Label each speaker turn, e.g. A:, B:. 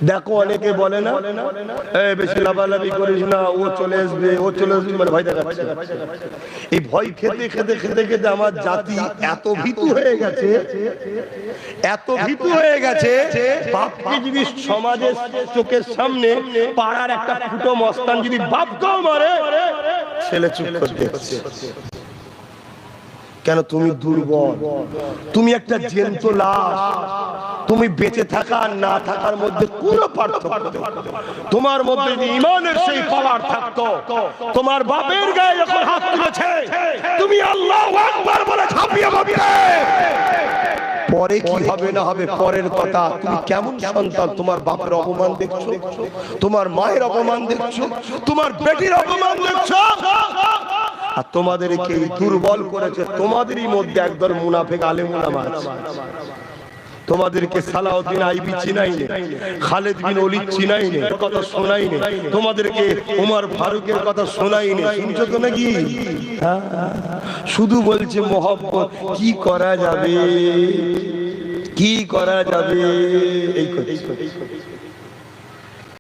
A: দেখো অনেকে বলে না, এই বেশি লাফালাফি করিস না, ও চলে আসবে, ও চলে আসবে, মানে ভয় দেখাচ্ছে। এই ভয় খেতে খেতে খেতে খেতে আমার জাতি এত ভীতু হয়ে গেছে, এত ভীতু হয়ে গেছে, বাপকে যদি সমাজের চোখের সামনে পাড়ার একটা ফুটো মস্তান যদি বাপকেও মারে, ছেলে চুপ করতে হচ্ছে। কেন? তুমি দুর্বল, তুমি একটা জ্যান্ত লাশ। তুমি বেঁচে থাকা আর না থাকার মধ্যে কোনো পার্থক্য নেই। তোমার মধ্যে যদি ঈমানের সেই পাওয়ার থাকতো, তোমার বাপের গায়ে যখন হাত তুলেছে তুমি আল্লাহু আকবার বলে ঝাঁপিয়ে পড়তে। পরে কি হবে না হবে পরের কথা। তুমি কেমন সন্তান? তোমার বাপের অপমান দেখছো, তোমার মায়ের অপমান দেখছো, তোমার বেটির অপমান দেখছো, আর তোমাদেরকে দুর্বল করেছে। তোমাদেরই মধ্যে একদল মুনাফিক আলেম ওলামা আছে। তোমাদেরকে সালাউদ্দিন আইবি চিনাই নে, খালেদ বিন ওলীদ চিনাই নে, কথা শোনাই নে, তোমাদেরকে ওমর ফারুকের কথা শোনাই নে। শুনছো তো নাকি? শুধু বলছে মহব্বত। কি করা যাবে, কি করা যাবে, এই কথা।